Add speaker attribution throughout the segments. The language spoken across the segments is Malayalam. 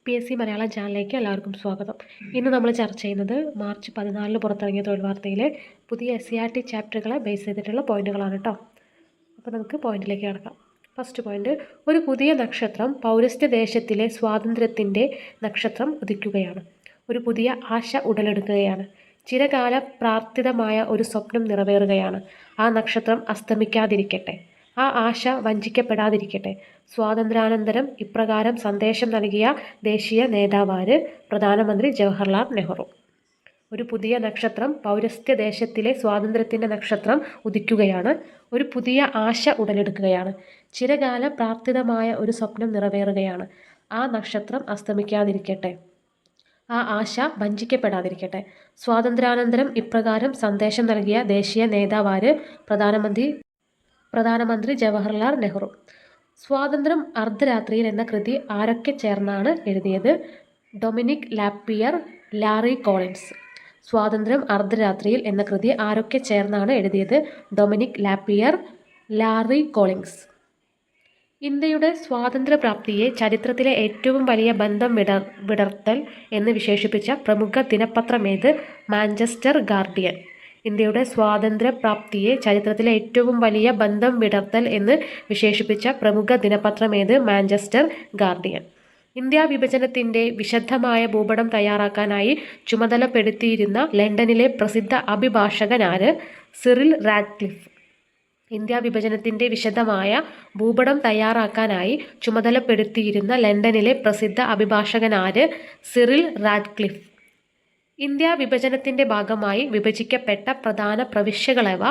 Speaker 1: PSC മലയാളം ചാനലിലേക്ക് എല്ലാവർക്കും സ്വാഗതം. ഇന്ന് നമ്മൾ ചർച്ച ചെയ്യുന്നത് മാർച്ച് 14 പുറത്തിറങ്ങിയ തൊഴിൽ വാർത്തയിലെ പുതിയ SCERT ചാപ്റ്ററുകളെ ബേസ് ചെയ്തിട്ടുള്ള പോയിന്റുകളാണ് കേട്ടോ. അപ്പോൾ നമുക്ക് പോയിന്റിലേക്ക് കിടക്കാം. ഫസ്റ്റ് പോയിന്റ്, ഒരു പുതിയ നക്ഷത്രം പൗരസ്ത്യ ദേശത്തിലെ സ്വാതന്ത്ര്യത്തിൻ്റെ നക്ഷത്രം ഉദിക്കുകയാണ്. ഒരു പുതിയ ആശ ഉടലെടുക്കുകയാണ്. ചിരകാല പ്രാർത്ഥിതമായ ഒരു സ്വപ്നം നിറവേറുകയാണ്. ആ നക്ഷത്രം അസ്തമിക്കാതിരിക്കട്ടെ. ആ ആശ വഞ്ചിക്കപ്പെടാതിരിക്കട്ടെ. സ്വാതന്ത്ര്യാനന്തരം ഇപ്രകാരം സന്ദേശം നൽകിയ ദേശീയ നേതാവാര്? പ്രധാനമന്ത്രി ജവഹർലാൽ നെഹ്റു. ഒരു പുതിയ നക്ഷത്രം പൗരസ്ത്യ ദേശത്തിലെ സ്വാതന്ത്ര്യത്തിൻ്റെ നക്ഷത്രം ഉദിക്കുകയാണ്. ഒരു പുതിയ ആശ ഉടലെടുക്കുകയാണ്. ചിരകാല പ്രാർത്ഥിതമായ ഒരു സ്വപ്നം നിറവേറുകയാണ്. ആ നക്ഷത്രം അസ്തമിക്കാതിരിക്കട്ടെ. ആ ആശ വഞ്ചിക്കപ്പെടാതിരിക്കട്ടെ. സ്വാതന്ത്ര്യാനന്തരം ഇപ്രകാരം സന്ദേശം നൽകിയ ദേശീയ നേതാവാര്? പ്രധാനമന്ത്രി ജവഹർലാൽ നെഹ്റു. സ്വാതന്ത്ര്യം അർദ്ധരാത്രിയിൽ എന്ന കൃതി ആരൊക്കെ ചേർന്നാണ് എഴുതിയത്? Dominic Lapierre, Larry Collins. സ്വാതന്ത്ര്യം അർദ്ധരാത്രിയിൽ എന്ന കൃതി ആരൊക്കെ ചേർന്നാണ് എഴുതിയത്? Dominic Lapierre, Larry Collins. ഇന്ത്യയുടെ സ്വാതന്ത്ര്യപ്രാപ്തിയെ ചരിത്രത്തിലെ ഏറ്റവും വലിയ ബന്ധം വിടർത്തൽ എന്ന് വിശേഷിപ്പിച്ച പ്രമുഖ ദിനപത്രമേത്? Manchester guardian. ഇന്ത്യയുടെ സ്വാതന്ത്ര്യപ്രാപ്തിയെ ചരിത്രത്തിലെ ഏറ്റവും വലിയ ബന്ധം വിടർത്തൽ എന്ന് വിശേഷിപ്പിച്ച പ്രമുഖ ദിനപത്രമേത്? Manchester Guardian. ഇന്ത്യ വിഭജനത്തിൻ്റെ വിശദമായ ഭൂപടം തയ്യാറാക്കാനായി ചുമതലപ്പെടുത്തിയിരുന്ന ലണ്ടനിലെ പ്രസിദ്ധ അഭിഭാഷകനാര്? Cyril Radcliffe. ഇന്ത്യ വിഭജനത്തിൻ്റെ വിശദമായ ഭൂപടം തയ്യാറാക്കാനായി ചുമതലപ്പെടുത്തിയിരുന്ന ലണ്ടനിലെ പ്രസിദ്ധ അഭിഭാഷകനാര്? Cyril Radcliffe. ഇന്ത്യ വിഭജനത്തിൻ്റെ ഭാഗമായി വിഭജിക്കപ്പെട്ട പ്രധാന പ്രവിശ്യകളേവ?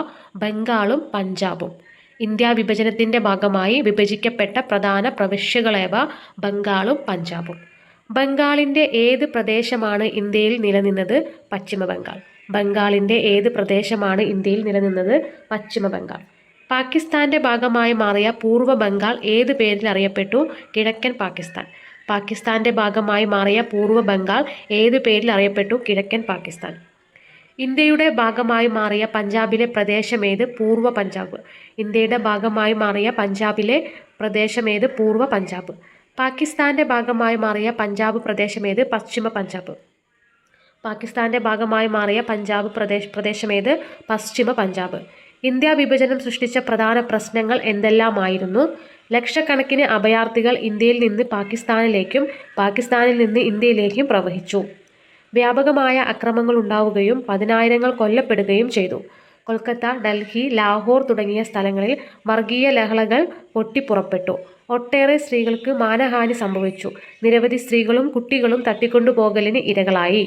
Speaker 1: ബംഗാളും പഞ്ചാബും. ഇന്ത്യ വിഭജനത്തിൻ്റെ ഭാഗമായി വിഭജിക്കപ്പെട്ട പ്രധാന പ്രവിശ്യകളേവ? ബംഗാളും പഞ്ചാബും. ബംഗാളിൻ്റെ ഏത് പ്രദേശമാണ് ഇന്ത്യയിൽ നിലനിന്നത്? പശ്ചിമ ബംഗാൾ. ബംഗാളിൻ്റെ ഏത് പ്രദേശമാണ് ഇന്ത്യയിൽ നിലനിന്നത്? പശ്ചിമ ബംഗാൾ. പാകിസ്ഥാൻ്റെ ഭാഗമായി മാറിയ പൂർവ്വ ബംഗാൾ ഏത് പേരിൽ അറിയപ്പെട്ടു? കിഴക്കൻ പാകിസ്ഥാൻ. പാകിസ്ഥാൻ്റെ ഭാഗമായി മാറിയ പൂർവ്വ ബംഗാൾ ഏത് പേരിൽ അറിയപ്പെട്ടു? കിഴക്കൻ പാകിസ്ഥാൻ. ഇന്ത്യയുടെ ഭാഗമായി മാറിയ പഞ്ചാബിലെ പ്രദേശമേത്? പൂർവ്വ പഞ്ചാബ്. ഇന്ത്യയുടെ ഭാഗമായി മാറിയ പഞ്ചാബിലെ പ്രദേശമേത്? പൂർവ്വ പഞ്ചാബ്. പാകിസ്ഥാൻ്റെ ഭാഗമായി മാറിയ പഞ്ചാബ് പ്രദേശമേത്? പശ്ചിമ പഞ്ചാബ്. പാകിസ്ഥാൻ്റെ ഭാഗമായി മാറിയ പഞ്ചാബ് പ്രദേശമേത്? പശ്ചിമ പഞ്ചാബ്. ഇന്ത്യ വിഭജനം സൃഷ്ടിച്ച പ്രധാന പ്രശ്നങ്ങൾ എന്തെല്ലാമായിരുന്നു? ലക്ഷക്കണക്കിന് അഭയാർത്ഥികൾ ഇന്ത്യയിൽ നിന്ന് പാകിസ്ഥാനിലേക്കും പാകിസ്ഥാനിൽ നിന്ന് ഇന്ത്യയിലേക്കും പ്രവഹിച്ചു. വ്യാപകമായ അക്രമങ്ങൾ ഉണ്ടാവുകയും 10,000 കൊല്ലപ്പെടുകയും ചെയ്തു. കൊൽക്കത്ത, ഡൽഹി, ലാഹോർ തുടങ്ങിയ സ്ഥലങ്ങളിൽ വർഗീയ ലഹളകൾ പൊട്ടിപ്പുറപ്പെട്ടു. ഒട്ടേറെ സ്ത്രീകൾക്ക് മാനഹാനി സംഭവിച്ചു. നിരവധി സ്ത്രീകളും കുട്ടികളും തട്ടിക്കൊണ്ടുപോകലിന് ഇരകളായി.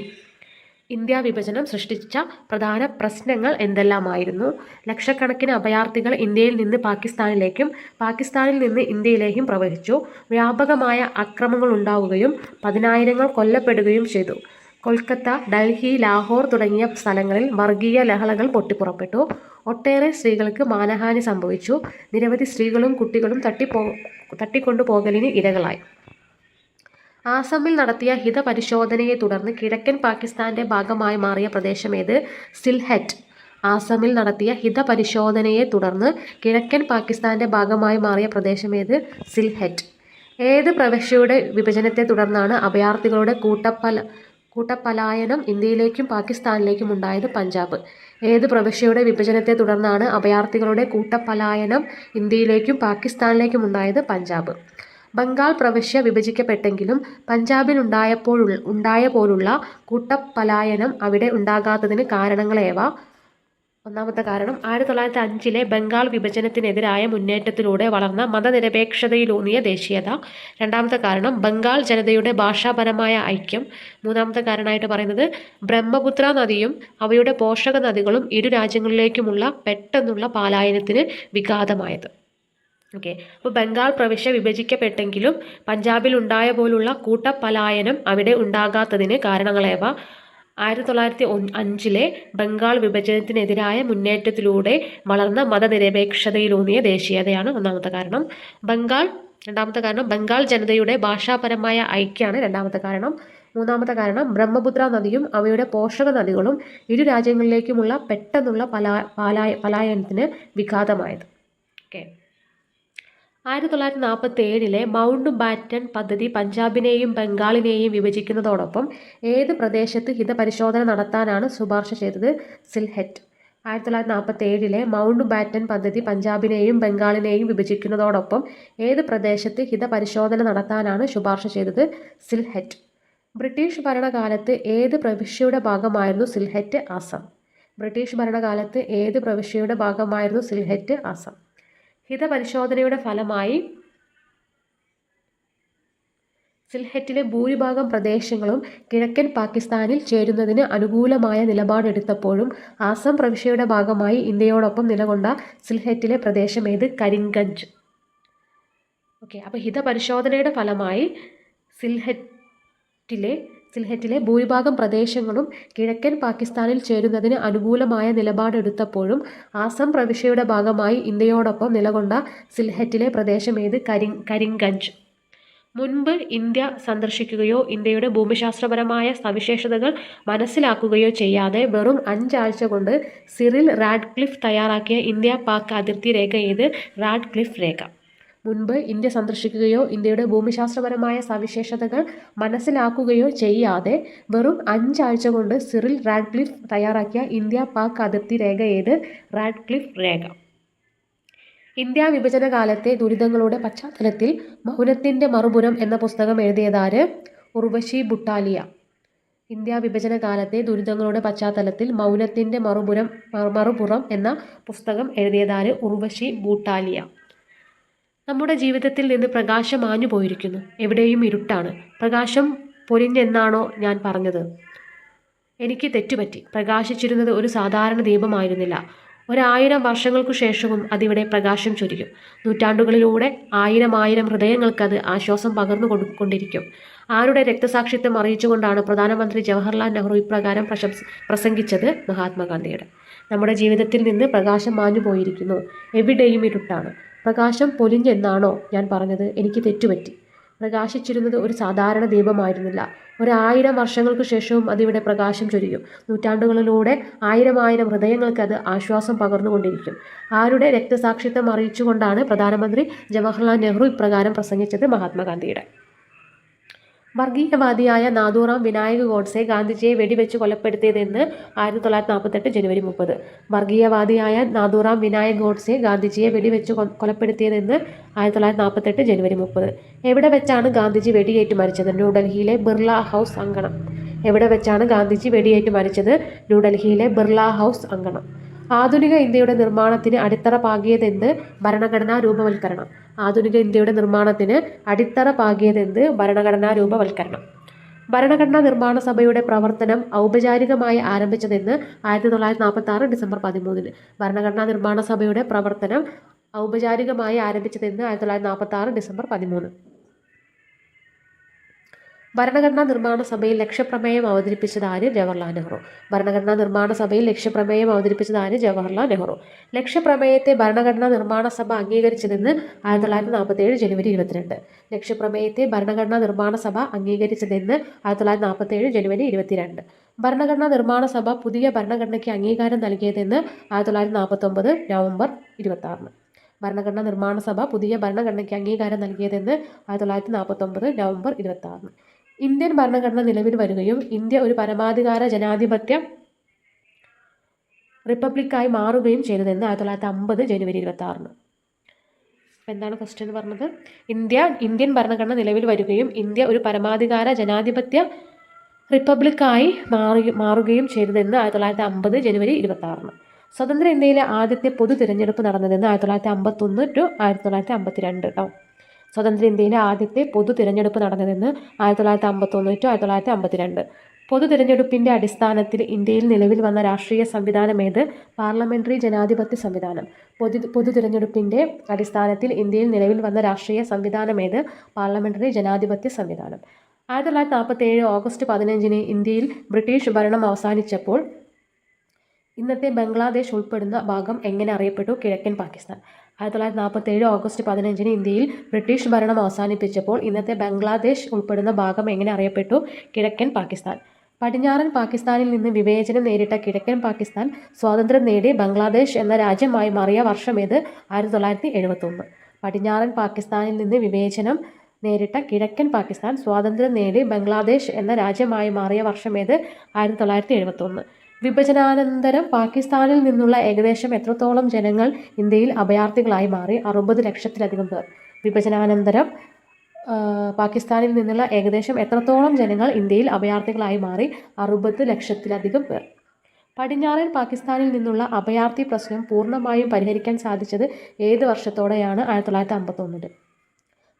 Speaker 1: ഇന്ത്യ വിഭജനം സൃഷ്ടിച്ച പ്രധാന പ്രശ്നങ്ങൾ എന്തെല്ലാമായിരുന്നു? ലക്ഷക്കണക്കിന് അഭയാർത്ഥികൾ ഇന്ത്യയിൽ നിന്ന് പാകിസ്ഥാനിലേക്കും പാകിസ്ഥാനിൽ നിന്ന് ഇന്ത്യയിലേക്കും പ്രവഹിച്ചു. വ്യാപകമായ അക്രമങ്ങൾ ഉണ്ടാവുകയും 10,000 കൊല്ലപ്പെടുകയും ചെയ്തു. കൊൽക്കത്ത, ഡൽഹി, ലാഹോർ തുടങ്ങിയ സ്ഥലങ്ങളിൽ വർഗീയ ലഹളകൾ പൊട്ടിപ്പുറപ്പെട്ടു. ഒട്ടേറെ സ്ത്രീകൾക്ക് മാനഹാനി സംഭവിച്ചു. നിരവധി സ്ത്രീകളും കുട്ടികളും തട്ടിക്കൊണ്ടുപോകലിന് ഇരകളായി. ആസാമിൽ നടത്തിയ ഹിതപരിശോധനയെ തുടർന്ന് കിഴക്കൻ പാകിസ്ഥാൻ്റെ ഭാഗമായി മാറിയ പ്രദേശമേത്? സിൽഹെറ്റ്. ആസാമിൽ നടത്തിയ ഹിതപരിശോധനയെ തുടർന്ന് കിഴക്കൻ പാകിസ്ഥാൻ്റെ ഭാഗമായി മാറിയ പ്രദേശമേത്? സിൽഹെറ്റ്. ഏത് പ്രവിശ്യയുടെ വിഭജനത്തെ തുടർന്നാണ് അഭയാർത്ഥികളുടെ കൂട്ടപ്പലായനം ഇന്ത്യയിലേക്കും പാകിസ്ഥാനിലേക്കും ഉണ്ടായത്? പഞ്ചാബ്. ഏത് പ്രവിശ്യയുടെ വിഭജനത്തെ തുടർന്നാണ് അഭയാർത്ഥികളുടെ കൂട്ടപ്പലായനം ഇന്ത്യയിലേക്കും പാകിസ്ഥാനിലേക്കും ഉണ്ടായത്? പഞ്ചാബ്. ബംഗാൾ പ്രവിശ്യ വിഭജിക്കപ്പെട്ടെങ്കിലും പഞ്ചാബിൽ ഉണ്ടായ പോലുള്ള കൂട്ടപ്പലായനം അവിടെ ഉണ്ടാകാത്തതിന് കാരണങ്ങളേവ? ഒന്നാമത്തെ കാരണം 1905 ബംഗാൾ വിഭജനത്തിനെതിരായ മുന്നേറ്റത്തിലൂടെ വളർന്ന മതനിരപേക്ഷതയിലൂന്നിയ ദേശീയത. രണ്ടാമത്തെ കാരണം ബംഗാൾ ജനതയുടെ ഭാഷാപരമായ ഐക്യം. മൂന്നാമത്തെ കാരണമായിട്ട് പറയുന്നത് ബ്രഹ്മപുത്ര നദിയും അവയുടെ പോഷക നദികളും ഇരു രാജ്യങ്ങളിലേക്കുമുള്ള പെട്ടെന്നുള്ള പലായനത്തിന് വിഘാതമായത്. ഓക്കെ, അപ്പോൾ ബംഗാൾ പ്രവിശ്യ വിഭജിക്കപ്പെട്ടെങ്കിലും പഞ്ചാബിൽ ഉണ്ടായ പോലുള്ള കൂട്ടപ്പലായനം അവിടെ ഉണ്ടാകാത്തതിന് കാരണങ്ങളേവ? 1905 ബംഗാൾ വിഭജനത്തിനെതിരായ മുന്നേറ്റത്തിലൂടെ വളർന്ന മതനിരപേക്ഷതയിലൂന്നിയ ദേശീയതയാണ് ഒന്നാമത്തെ കാരണം. രണ്ടാമത്തെ കാരണം ബംഗാൾ ജനതയുടെ ഭാഷാപരമായ ഐക്യമാണ് രണ്ടാമത്തെ കാരണം. മൂന്നാമത്തെ കാരണം ബ്രഹ്മപുത്ര നദിയും അവയുടെ പോഷക നദികളും ഇരു രാജ്യങ്ങളിലേക്കുമുള്ള പെട്ടെന്നുള്ള പലായനത്തിന് വിഘാതമായത്. ഓക്കെ, 1947 മൗണ്ട് ബാറ്റൺ പദ്ധതി പഞ്ചാബിനെയും ബംഗാളിനെയും വിഭജിക്കുന്നതോടൊപ്പം ഏത് പ്രദേശത്ത് ഹിതപരിശോധന നടത്താനാണ് ശുപാർശ ചെയ്തത്? സിൽഹെറ്റ്. 1947 മൗണ്ട് ബാറ്റൺ പദ്ധതി പഞ്ചാബിനെയും ബംഗാളിനെയും വിഭജിക്കുന്നതോടൊപ്പം ഏത് പ്രദേശത്ത് ഹിതപരിശോധന നടത്താനാണ് ശുപാർശ ചെയ്തത്? സിൽഹെറ്റ്. ബ്രിട്ടീഷ് ഭരണകാലത്ത് ഏത് പ്രവിശ്യയുടെ ഭാഗമായിരുന്നു സിൽഹെറ്റ്? ആസാം. ബ്രിട്ടീഷ് ഭരണകാലത്ത് ഏത് പ്രവിശ്യയുടെ ഭാഗമായിരുന്നു സിൽഹെറ്റ്? ആസാം. ഹിതപരിശോധനയുടെ ഫലമായി സിൽഹെറ്റിലെ ഭൂരിഭാഗം പ്രദേശങ്ങളും കിഴക്കൻ പാകിസ്ഥാനിൽ ചേരുന്നതിന് അനുകൂലമായ നിലപാടെടുത്തപ്പോഴും ആസാം പ്രവിശ്യയുടെ ഭാഗമായി ഇന്ത്യയോടൊപ്പം നിലകൊണ്ട സിൽഹെറ്റിലെ പ്രദേശമേത്? കരിംഗഞ്ച്. ഓക്കെ, അപ്പോൾ ഹിതപരിശോധനയുടെ ഫലമായി സിൽഹെറ്റിലെ ഭൂരിഭാഗം പ്രദേശങ്ങളും കിഴക്കൻ പാകിസ്ഥാനിൽ ചേരുന്നതിന് അനുകൂലമായ നിലപാടെടുത്തപ്പോഴും ആസാം പ്രവിശ്യയുടെ ഭാഗമായി ഇന്ത്യയോടൊപ്പം നിലകൊണ്ട സിൽഹെറ്റിലെ പ്രദേശമേത്? കരിംഗഞ്ച്. മുൻപ് ഇന്ത്യ സന്ദർശിക്കുകയോ ഇന്ത്യയുടെ ഭൂമിശാസ്ത്രപരമായ സവിശേഷതകൾ മനസ്സിലാക്കുകയോ ചെയ്യാതെ വെറും 5 ആഴ്ച കൊണ്ട് സിറിൽ റാഡ്ക്ലിഫ് തയ്യാറാക്കിയ ഇന്ത്യ പാക് അതിർത്തി രേഖ ഏത്? റാഡ്ക്ലിഫ് രേഖ. മുൻപ് ഇന്ത്യ സന്ദർശിക്കുകയോ ഇന്ത്യയുടെ ഭൂമിശാസ്ത്രപരമായ സവിശേഷതകൾ മനസ്സിലാക്കുകയോ ചെയ്യാതെ വെറും 5 ആഴ്ച കൊണ്ട് സിറിൽ റാഡ്ക്ലിഫ് തയ്യാറാക്കിയ ഇന്ത്യ പാക് അതിർത്തി രേഖ ഏത്? റാഡ്ക്ലിഫ് രേഖ. ഇന്ത്യ വിഭജന കാലത്തെ ദുരിതങ്ങളുടെ പശ്ചാത്തലത്തിൽ മൗനത്തിൻ്റെ മറുപുറം എന്ന പുസ്തകം എഴുതിയതാര്? ഉർവശി ബുട്ടാലിയ. ഇന്ത്യ വിഭജന കാലത്തെ ദുരിതങ്ങളുടെ പശ്ചാത്തലത്തിൽ മൗനത്തിൻ്റെ മറുപുറം എന്ന പുസ്തകം എഴുതിയതാര്? ഉർവശി ബുട്ടാലിയ. നമ്മുടെ ജീവിതത്തിൽ നിന്ന് പ്രകാശം മാഞ്ഞു പോയിരിക്കുന്നു. എവിടെയും ഇരുട്ടാണ്. പ്രകാശം പൊലിഞ്ഞെന്നാണോ ഞാൻ പറഞ്ഞത്? എനിക്ക് തെറ്റുപറ്റി. പ്രകാശിച്ചിരുന്നത് ഒരു സാധാരണ ദീപമായിരുന്നില്ല. 1000 വർഷങ്ങൾക്കു ശേഷവും അതിവിടെ പ്രകാശം ചൊരിയും. നൂറ്റാണ്ടുകളിലൂടെ 1000 ഹൃദയങ്ങൾക്കത് ആശ്വാസം പകർന്നു കൊണ്ടിരിക്കും. ആരുടെ രക്തസാക്ഷിത്വം അറിയിച്ചുകൊണ്ടാണ് പ്രധാനമന്ത്രി ജവഹർലാൽ നെഹ്റു ഇപ്രകാരം പ്രസംഗിച്ചത്? മഹാത്മാഗാന്ധിയുടെ. നമ്മുടെ ജീവിതത്തിൽ നിന്ന് പ്രകാശം മാഞ്ഞു പോയിരിക്കുന്നു. എവിടെയും ഇരുട്ടാണ്. പ്രകാശം പൊലിഞ്ഞെന്നാണോ ഞാൻ പറഞ്ഞത്? എനിക്ക് തെറ്റുപറ്റി. പ്രകാശിച്ചിരുന്നത് ഒരു സാധാരണ ദീപമായിരുന്നില്ല. 1000 വർഷങ്ങൾക്കു ശേഷവും അതിവിടെ പ്രകാശം ചൊരിയും. നൂറ്റാണ്ടുകളിലൂടെ 1000 ഹൃദയങ്ങൾക്ക് അത് ആശ്വാസം പകർന്നുകൊണ്ടിരിക്കും. ആരുടെ രക്തസാക്ഷിത്വം അറിയിച്ചുകൊണ്ടാണ് പ്രധാനമന്ത്രി ജവഹർലാൽ നെഹ്റു ഇപ്രകാരം പ്രസംഗിച്ചത്? മഹാത്മാഗാന്ധിയുടെ. വർഗീയവാദിയായ നാഥൂറാം വിനായക് ഗോഡ്സെ ഗാന്ധിജിയെ വെടിവെച്ച് കൊലപ്പെടുത്തിയതെന്ന്? 1948 ജനുവരി 30. വർഗീയവാദിയായ നാഥൂറാം വിനായക് ഗോഡ്സെ ഗാന്ധിജിയെ വെടിവെച്ച് കൊലപ്പെടുത്തിയതെന്ന്? 1948 ജനുവരി 30. എവിടെ വെച്ചാണ് ഗാന്ധിജി വെടിയേറ്റ് മരിച്ചത്? ന്യൂഡൽഹിയിലെ ബിർള ഹൗസ് അങ്കണം. എവിടെ വെച്ചാണ് ഗാന്ധിജി വെടിയേറ്റ് മരിച്ചത്? ന്യൂഡൽഹിയിലെ ബിർള ഹൗസ് അങ്കണം. ആധുനിക ഇന്ത്യയുടെ നിർമ്മാണത്തിന് അടിത്തറ പാകിയതെന്ത്? ഭരണഘടനാ രൂപവൽക്കരണം. ആധുനിക ഇന്ത്യയുടെ നിർമ്മാണത്തിന് അടിത്തറ പാകിയതെന്ത്? ഭരണഘടനാ രൂപവൽക്കരണം. ഭരണഘടനാ നിർമ്മാണ സഭയുടെ പ്രവർത്തനം ഔപചാരികമായി ആരംഭിച്ചതെന്ന്? 1946 ഡിസംബർ 13. ഭരണഘടനാ നിർമ്മാണ സഭയുടെ പ്രവർത്തനം ഔപചാരികമായി ആരംഭിച്ചതെന്ന്? 1946 ഡിസംബർ 13. ഭരണഘടനാ നിർമ്മാണ സഭയിൽ ലക്ഷ്യപ്രമേയം അവതരിപ്പിച്ചത് ആര്? ജവഹർലാൽ നെഹ്റു. ഭരണഘടനാ നിർമ്മാണ സഭയിൽ ലക്ഷ്യപ്രമേയം അവതരിപ്പിച്ചത് ആര്? ജവഹർലാൽ നെഹ്റു. ലക്ഷ്യപ്രമേയത്തെ ഭരണഘടനാ നിർമ്മാണ സഭ അംഗീകരിച്ചതെന്ന്? 1947 ജനുവരി 22. ലക്ഷ്യപ്രമേയത്തെ ഭരണഘടനാ നിർമ്മാണ സഭ അംഗീകരിച്ചതെന്ന്? 1947 ജനുവരി 22. ഭരണഘടനാ നിർമ്മാണ സഭ പുതിയ ഭരണഘടനയ്ക്ക് അംഗീകാരം നൽകിയതെന്ന്? 1949 നവംബർ 26. ഭരണഘടനാ നിർമ്മാണ സഭ പുതിയ ഭരണഘടനയ്ക്ക് അംഗീകാരം നൽകിയതെന്ന്? 1949 നവംബർ 26. ഇന്ത്യൻ ഭരണഘടന നിലവിൽ വരികയും ഇന്ത്യ ഒരു പരമാധികാര ജനാധിപത്യ റിപ്പബ്ലിക്കായി മാറുകയും ചെയ്തതെന്ന്? 1950 ജനുവരി 26. എന്താണ് ക്വസ്റ്റ്യൻ എന്ന് പറഞ്ഞത്? ഇന്ത്യൻ ഭരണഘടന നിലവിൽ വരികയും ഇന്ത്യ ഒരു പരമാധികാര ജനാധിപത്യ റിപ്പബ്ലിക്കായി മാറുകയും ചെയ്തതെന്ന്? 1950 ജനുവരി 26. സ്വതന്ത്ര ഇന്ത്യയിലെ ആദ്യത്തെ പൊതു തിരഞ്ഞെടുപ്പ് നടന്നതെന്ന്? 1951 to 1952 കേട്ടോ. സ്വതന്ത്ര ഇന്ത്യയിലെ ആദ്യത്തെ പൊതു തിരഞ്ഞെടുപ്പ് നടന്നതെന്ന്? 1951 to 1952. പൊതു തിരഞ്ഞെടുപ്പിൻ്റെ അടിസ്ഥാനത്തിൽ ഇന്ത്യയിൽ നിലവിൽ വന്ന രാഷ്ട്രീയ സംവിധാനം ഏത്? പാർലമെൻ്ററി ജനാധിപത്യ സംവിധാനം. പൊതു തിരഞ്ഞെടുപ്പിൻ്റെ അടിസ്ഥാനത്തിൽ ഇന്ത്യയിൽ നിലവിൽ വന്ന രാഷ്ട്രീയ സംവിധാനം ഏത്? പാർലമെൻ്ററി ജനാധിപത്യ സംവിധാനം. 1947 ഓഗസ്റ്റ് 15 ഇന്ത്യയിൽ ബ്രിട്ടീഷ് ഭരണം അവസാനിച്ചപ്പോൾ ഇന്നത്തെ ബംഗ്ലാദേശ് ഉൾപ്പെടുന്ന ഭാഗം എങ്ങനെ അറിയപ്പെട്ടു? കിഴക്കൻ പാകിസ്ഥാൻ. 1947 ഓഗസ്റ്റ് 15 ഇന്ത്യയിൽ ബ്രിട്ടീഷ് ഭരണം അവസാനിപ്പിച്ചപ്പോൾ ഇന്നത്തെ ബംഗ്ലാദേശ് ഉൾപ്പെടുന്ന ഭാഗം എങ്ങനെ അറിയപ്പെട്ടു? കിഴക്കൻ പാകിസ്ഥാൻ. പടിഞ്ഞാറൻ പാകിസ്ഥാനിൽ നിന്ന് വിവേചനം നേരിട്ട കിഴക്കൻ പാകിസ്ഥാൻ സ്വാതന്ത്ര്യം നേടി ബംഗ്ലാദേശ് എന്ന രാജ്യമായി മാറിയ വർഷമേത്? 1971. പടിഞ്ഞാറൻ പാകിസ്ഥാനിൽ നിന്ന് വിവേചനം നേരിട്ട കിഴക്കൻ പാകിസ്ഥാൻ സ്വാതന്ത്ര്യം നേടി ബംഗ്ലാദേശ് എന്ന രാജ്യമായി മാറിയ വർഷമേത്? 1971. വിഭജനാനന്തരം പാകിസ്ഥാനിൽ നിന്നുള്ള ഏകദേശം എത്രത്തോളം ജനങ്ങൾ ഇന്ത്യയിൽ അഭയാർത്ഥികളായി മാറി? 60 ലക്ഷത്തിലധികം പേർ. വിഭജനാനന്തരം പാകിസ്ഥാനിൽ നിന്നുള്ള ഏകദേശം എത്രത്തോളം ജനങ്ങൾ ഇന്ത്യയിൽ അഭയാർത്ഥികളായി മാറി? 60 ലക്ഷത്തിലധികം പേർ. പടിഞ്ഞാറൻ പാകിസ്ഥാനിൽ നിന്നുള്ള അഭയാർത്ഥി പ്രശ്നം പൂർണ്ണമായും പരിഹരിക്കാൻ സാധിച്ചത് ഏത് വർഷത്തോടെയാണ്? 1951.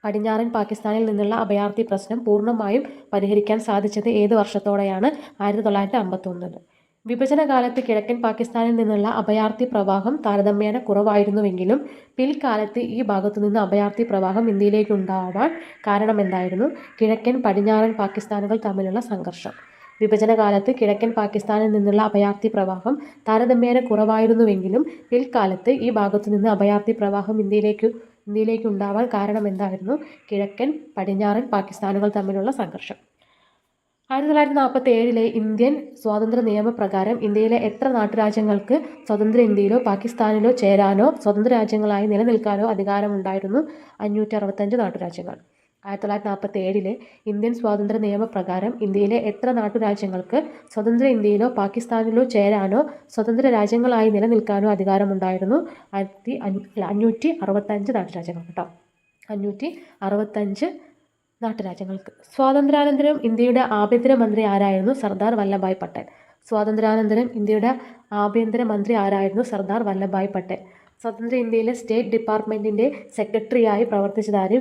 Speaker 1: പടിഞ്ഞാറൻ പാകിസ്ഥാനിൽ നിന്നുള്ള അഭയാർത്ഥി പ്രശ്നം പൂർണ്ണമായും പരിഹരിക്കാൻ സാധിച്ചത് ഏത് വർഷത്തോടെയാണ്? 1951. വിഭജനകാലത്ത് കിഴക്കൻ പാകിസ്ഥാനിൽ നിന്നുള്ള അഭയാർത്ഥി പ്രവാഹം താരതമ്യേന കുറവായിരുന്നുവെങ്കിലും പിൽക്കാലത്ത് ഈ ഭാഗത്തുനിന്ന് അഭയാർത്ഥി പ്രവാഹം ഇന്ത്യയിലേക്കുണ്ടാവാൻ കാരണമെന്തായിരുന്നു? കിഴക്കൻ പടിഞ്ഞാറൻ പാകിസ്ഥാനുകൾ തമ്മിലുള്ള സംഘർഷം. വിഭജനകാലത്ത് കിഴക്കൻ പാകിസ്ഥാനിൽ നിന്നുള്ള അഭയാർത്ഥി പ്രവാഹം താരതമ്യേന കുറവായിരുന്നുവെങ്കിലും പിൽക്കാലത്ത് ഈ ഭാഗത്തുനിന്ന് അഭയാർത്ഥി പ്രവാഹം ഇന്ത്യയിലേക്കുണ്ടാവാൻ കാരണമെന്തായിരുന്നു? കിഴക്കൻ പടിഞ്ഞാറൻ പാകിസ്ഥാനുകൾ തമ്മിലുള്ള സംഘർഷം. 1947 ഇന്ത്യൻ സ്വാതന്ത്ര്യ നിയമപ്രകാരം ഇന്ത്യയിലെ എത്ര നാട്ടുരാജ്യങ്ങൾക്ക് സ്വതന്ത്ര ഇന്ത്യയിലോ പാകിസ്ഥാനിലോ ചേരാനോ സ്വതന്ത്ര രാജ്യങ്ങളായി നിലനിൽക്കാനോ അധികാരമുണ്ടായിരുന്നു? 565 നാട്ടുരാജ്യങ്ങൾ. 1947 ഇന്ത്യൻ സ്വാതന്ത്ര്യ നിയമപ്രകാരം ഇന്ത്യയിലെ എത്ര നാട്ടുരാജ്യങ്ങൾക്ക് സ്വതന്ത്ര ഇന്ത്യയിലോ പാകിസ്ഥാനിലോ ചേരാനോ സ്വതന്ത്ര രാജ്യങ്ങളായി നിലനിൽക്കാനോ അധികാരമുണ്ടായിരുന്നു? 565 നാട്ടുരാജ്യങ്ങൾ കേട്ടോ. 565 നാട്ടുരാജ്യങ്ങൾക്ക്. സ്വാതന്ത്ര്യാനന്തരം ഇന്ത്യയുടെ ആഭ്യന്തരമന്ത്രി ആരായിരുന്നു? സർദാർ വല്ലഭായ് പട്ടേൽ. സ്വാതന്ത്ര്യാനന്തരം ഇന്ത്യയുടെ ആഭ്യന്തരമന്ത്രി ആരായിരുന്നു? സർദാർ വല്ലഭായ് പട്ടേൽ. സ്വതന്ത്ര ഇന്ത്യയിലെ സ്റ്റേറ്റ് ഡിപ്പാർട്ട്മെൻറ്റിൻ്റെ സെക്രട്ടറിയായി പ്രവർത്തിച്ചതാര്?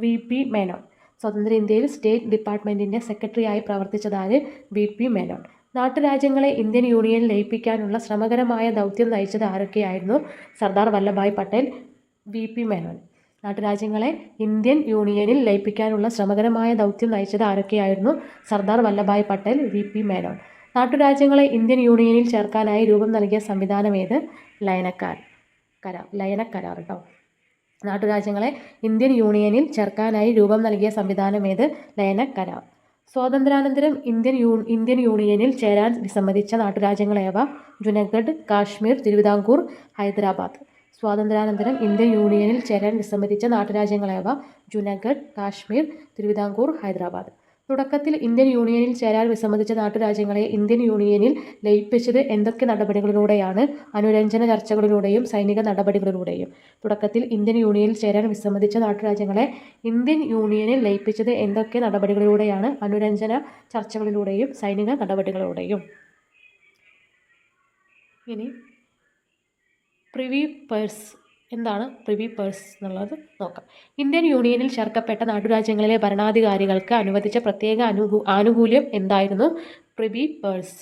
Speaker 1: VP മേനോൻ. സ്വതന്ത്ര ഇന്ത്യയിൽ സ്റ്റേറ്റ് ഡിപ്പാർട്ട്മെൻറ്റിൻ്റെ സെക്രട്ടറിയായി പ്രവർത്തിച്ചതാര്? VP മേനോൻ. നാട്ടുരാജ്യങ്ങളെ ഇന്ത്യൻ യൂണിയനിൽ ലയിപ്പിക്കാനുള്ള ശ്രമകരമായ ദൗത്യം നയിച്ചത് ആരൊക്കെയായിരുന്നു? സർദാർ വല്ലഭായ് പട്ടേൽ, VP മേനോൻ. നാട്ടുരാജ്യങ്ങളെ ഇന്ത്യൻ യൂണിയനിൽ ലയിപ്പിക്കാനുള്ള ശ്രമകരമായ ദൗത്യം നയിച്ചത് ആരൊക്കെയായിരുന്നു? സർദാർ വല്ലഭായ് പട്ടേൽ, VP മേനോൻ. നാട്ടുരാജ്യങ്ങളെ ഇന്ത്യൻ യൂണിയനിൽ ചേർക്കാനായി രൂപം നൽകിയ സംവിധാനമേത്? ലയനക്കരാർ കേട്ടോ. നാട്ടുരാജ്യങ്ങളെ ഇന്ത്യൻ യൂണിയനിൽ ചേർക്കാനായി രൂപം നൽകിയ സംവിധാനമേത്? ലയനക്കരാർ. സ്വാതന്ത്ര്യാനന്തരം ഇന്ത്യൻ യൂണിയനിൽ ചേരാൻ വിസമ്മതിച്ച നാട്ടുരാജ്യങ്ങളേവ? ജുനഗഡ്, കാശ്മീർ, തിരുവിതാംകൂർ, ഹൈദരാബാദ്. സ്വാതന്ത്ര്യാനന്തരം ഇന്ത്യൻ യൂണിയനിൽ ചേരാൻ വിസമ്മതിച്ച നാട്ടുരാജ്യങ്ങളേവ? ജുനഗഡ്, കാശ്മീർ, തിരുവിതാംകൂർ, ഹൈദരാബാദ്. തുടക്കത്തിൽ ഇന്ത്യൻ യൂണിയനിൽ ചേരാൻ വിസമ്മതിച്ച നാട്ടുരാജ്യങ്ങളെ ഇന്ത്യൻ യൂണിയനിൽ ലയിപ്പിച്ചത് എന്തൊക്കെ നടപടികളിലൂടെയാണ്? അനുരഞ്ജന ചർച്ചകളിലൂടെയും സൈനിക നടപടികളിലൂടെയും. തുടക്കത്തിൽ ഇന്ത്യൻ യൂണിയനിൽ ചേരാൻ വിസമ്മതിച്ച നാട്ടുരാജ്യങ്ങളെ ഇന്ത്യൻ യൂണിയനിൽ ലയിപ്പിച്ചത് എന്തൊക്കെ നടപടികളിലൂടെയാണ്? അനുരഞ്ജന ചർച്ചകളിലൂടെയും സൈനിക നടപടികളിലൂടെയും. ഇനി പ്രിവി പേഴ്സ്. എന്താണ് പ്രിവി പേഴ്സ് എന്നുള്ളത് നോക്കാം. ഇന്ത്യൻ യൂണിയനിൽ ചേർക്കപ്പെട്ട നാട്ടുരാജ്യങ്ങളിലെ ഭരണാധികാരികൾക്ക് അനുവദിച്ച പ്രത്യേക ആനുകൂല്യം എന്തായിരുന്നു? Privy purse.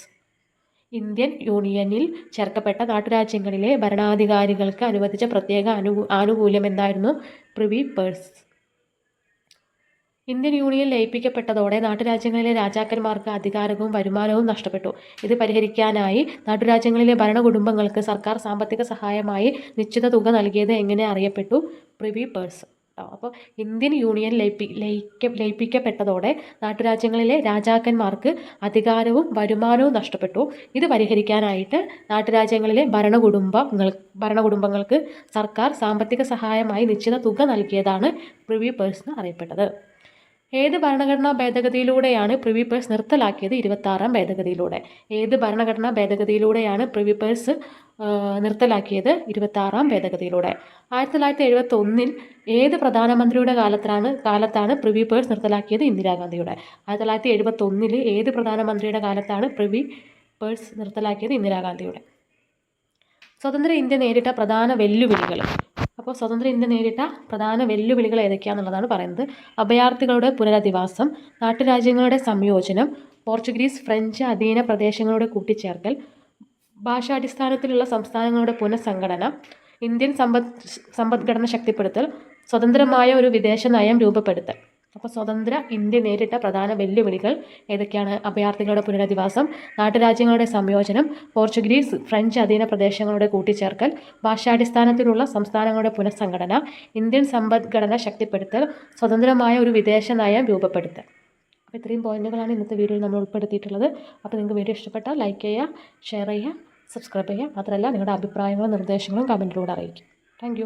Speaker 1: ഇന്ത്യൻ യൂണിയനിൽ ചേർക്കപ്പെട്ട നാട്ടുരാജ്യങ്ങളിലെ ഭരണാധികാരികൾക്ക് അനുവദിച്ച പ്രത്യേക ആനുകൂല്യം എന്തായിരുന്നു? Privy purse. ഇന്ത്യൻ യൂണിയൻ ലയിപ്പിക്കപ്പെട്ടതോടെ നാട്ടുരാജ്യങ്ങളിലെ രാജാക്കന്മാർക്ക് അധികാരവും വരുമാനവും നഷ്ടപ്പെട്ടു. ഇത് പരിഹരിക്കാനായി നാട്ടുരാജ്യങ്ങളിലെ ഭരണകുടുംബങ്ങൾക്ക് സർക്കാർ സാമ്പത്തിക സഹായമായി നിശ്ചിത തുക നൽകിയത് എങ്ങനെ അറിയപ്പെട്ടു? Privy purse. അപ്പോൾ ഇന്ത്യൻ യൂണിയൻ ലയിപ്പിക്കപ്പെട്ടതോടെ നാട്ടുരാജ്യങ്ങളിലെ രാജാക്കന്മാർക്ക് അധികാരവും വരുമാനവും നഷ്ടപ്പെട്ടു. ഇത് പരിഹരിക്കാനായിട്ട് നാട്ടുരാജ്യങ്ങളിലെ ഭരണകുടുംബങ്ങൾക്ക് സർക്കാർ സാമ്പത്തിക സഹായമായി നിശ്ചിത തുക നൽകിയതാണ് പ്രിവി പേഴ്സ് എന്ന് അറിയപ്പെട്ടത്. ഏത് ഭരണഘടനാ ഭേദഗതിയിലൂടെയാണ് പ്രിവി പേഴ്സ് നിർത്തലാക്കിയത്? 26-ാം ഭേദഗതിയിലൂടെ. ഏത് ഭരണഘടനാ ഭേദഗതിയിലൂടെയാണ് പ്രിവി പേഴ്സ് നിർത്തലാക്കിയത്? 26-ാം ഭേദഗതിയിലൂടെ. 1971 ഏത് പ്രധാനമന്ത്രിയുടെ കാലത്താണ് പ്രിവി പേഴ്സ് നിർത്തലാക്കിയത്? ഇന്ദിരാഗാന്ധിയുടെ. 1971 ഏത് പ്രധാനമന്ത്രിയുടെ കാലത്താണ് പ്രിവി പേഴ്സ് നിർത്തലാക്കിയത്? ഇന്ദിരാഗാന്ധിയുടെ. സ്വതന്ത്ര ഇന്ത്യ നേരിട്ട പ്രധാന വെല്ലുവിളികൾ. അപ്പോൾ സ്വതന്ത്ര ഇന്ത്യ നേരിട്ട പ്രധാന വെല്ലുവിളികൾ ഏതൊക്കെയാണെന്നുള്ളതാണ് പറയുന്നത്. അഭയാർത്ഥികളുടെ പുനരധിവാസം, നാട്ടുരാജ്യങ്ങളുടെ സംയോജനം, പോർച്ചുഗീസ് ഫ്രഞ്ച് അധീന പ്രദേശങ്ങളുടെ കൂട്ടിച്ചേർക്കൽ, ഭാഷാടിസ്ഥാനത്തിലുള്ള സംസ്ഥാനങ്ങളുടെ പുനഃസംഘടന, ഇന്ത്യൻ സമ്പദ്ഘടന ശക്തിപ്പെടുത്തൽ, സ്വതന്ത്രമായ ഒരു വിദേശ നയം രൂപപ്പെടുത്തൽ. അപ്പോൾ സ്വതന്ത്ര ഇന്ത്യ നേരിട്ട പ്രധാന വെല്ലുവിളികൾ ഏതൊക്കെയാണ്? അഭയാർത്ഥികളുടെ പുനരധിവാസം, നാട്ടുരാജ്യങ്ങളുടെ സംയോജനം, പോർച്ചുഗീസ് ഫ്രഞ്ച് അധീന പ്രദേശങ്ങളുടെ കൂട്ടിച്ചേർക്കൽ, ഭാഷാടിസ്ഥാനത്തിലുള്ള സംസ്ഥാനങ്ങളുടെ പുനഃസംഘടന, ഇന്ത്യൻ സമ്പദ്ഘടന ശക്തിപ്പെടുത്തൽ, സ്വതന്ത്രമായ ഒരു വിദേശ നയം രൂപപ്പെടുത്തൽ. അപ്പോൾ ഇത്രയും പോയിന്റുകളാണ് ഇന്നത്തെ വീഡിയോയിൽ നമ്മൾ ഉൾപ്പെടുത്തിയിട്ടുള്ളത്. അപ്പോൾ നിങ്ങൾക്ക് വീഡിയോ ഇഷ്ടപ്പെട്ടാൽ ലൈക്ക് ചെയ്യുക, ഷെയർ ചെയ്യുക, സബ്സ്ക്രൈബ് ചെയ്യുക. മാത്രമല്ല നിങ്ങളുടെ അഭിപ്രായങ്ങളും നിർദ്ദേശങ്ങളും കമൻറ്റിലൂടെ അറിയിക്കുക. താങ്ക്